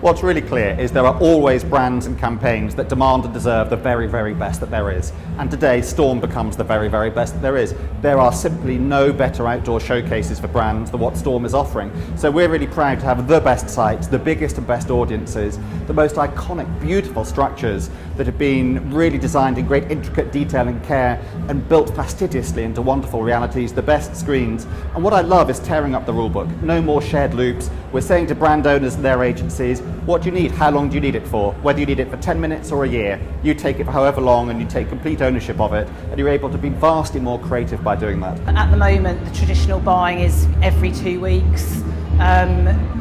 What's really clear is there are always brands and campaigns that demand and deserve the very, very best that there is. And today, Storm becomes the very, very best that there is. There are simply no better outdoor showcases for brands than what Storm is offering. So we're really proud to have the best sites, the biggest and best audiences, the most iconic, beautiful structures that have been really designed in great intricate detail and care and built fastidiously into wonderful realities, the best screens. And what I love is tearing up the rulebook. No more shared loops. We're saying to brand owners and their agencies, what do you need? How long do you need it for? Whether you need it for 10 minutes or a year, you take it for however long and you take complete ownership of it, and you're able to be vastly more creative by doing that. At the moment, the traditional buying is every 2 weeks.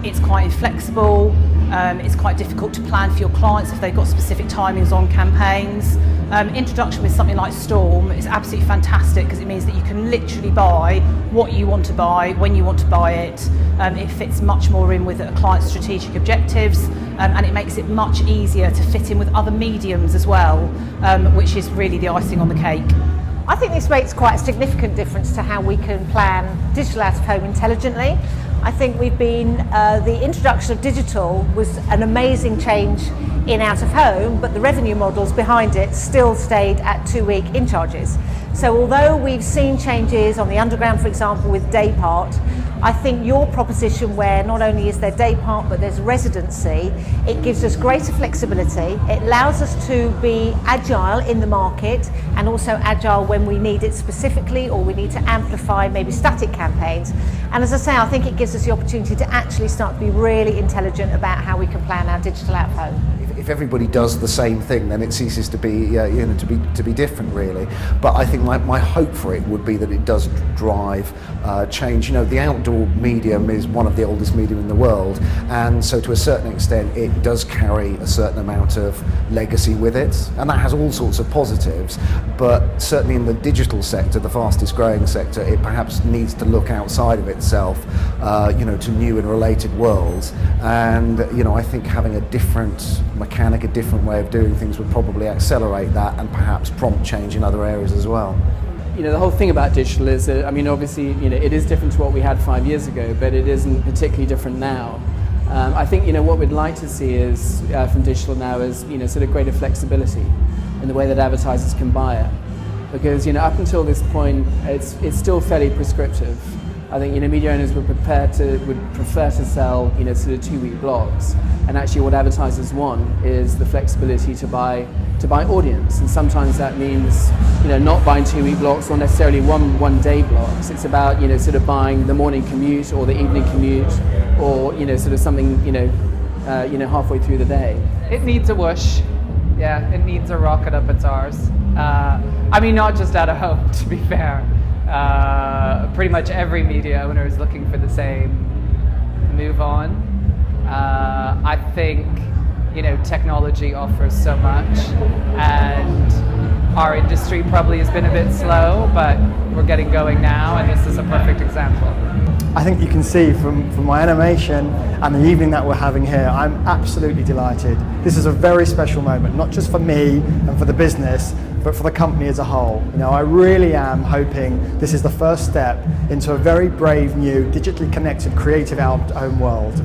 It's quite inflexible. It's quite difficult to plan for your clients if they've got specific timings on campaigns. Introduction with something like Storm is absolutely fantastic because it means that you can literally buy what you want to buy, when you want to buy it. It fits much more in with a client's strategic objectives, and it makes it much easier to fit in with other mediums as well, which is really the icing on the cake. I think this makes quite a significant difference to how we can plan digital out of home intelligently. I think the introduction of digital was an amazing change in out of home, but the revenue models behind it still stayed at 2-week in charges. So although we've seen changes on the underground, for example, with day part, I think your proposition where not only is there day part but there's residency, it gives us greater flexibility. It allows us to be agile in the market and also agile when we need it specifically or we need to amplify maybe static campaigns. And as I say, I think it gives us the opportunity to actually start to be really intelligent about how we can plan our digital out of home. If everybody does the same thing, then it ceases to be, to be different, really. But I think my hope for it would be that it does drive change. The outdoor medium is one of the oldest medium in the world, and so to a certain extent, it does carry a certain amount of legacy with it, and that has all sorts of positives. But certainly in the digital sector, the fastest growing sector, it perhaps needs to look outside of itself, to new and related worlds. And I think having a different mechanic, a different way of doing things would probably accelerate that and perhaps prompt change in other areas as well. The whole thing about digital is that, obviously, it is different to what we had 5 years ago, but it isn't particularly different now. I think, what we'd like to see is, from digital now is, sort of greater flexibility in the way that advertisers can buy it. Because, up until this point, it's still fairly prescriptive. I think media owners would prefer to sell sort of 2-week blocks, and actually what advertisers want is the flexibility to buy audience, and sometimes that means not buying 2-week blocks or necessarily one day blocks. It's about sort of buying the morning commute or the evening commute, or sort of something halfway through the day. It needs a whoosh. Yeah, it needs a rocket up its arse. Not just out of home, to be fair. Pretty much every media owner is looking for the same move on. I think technology offers so much, and our industry probably has been a bit slow, but we're getting going now, and this is a perfect example. I think you can see from my animation and the evening that we're having here, I'm absolutely delighted. This is a very special moment, not just for me and for the business, but for the company as a whole. I really am hoping this is the first step into a very brave new, digitally connected, creative out-of-home world.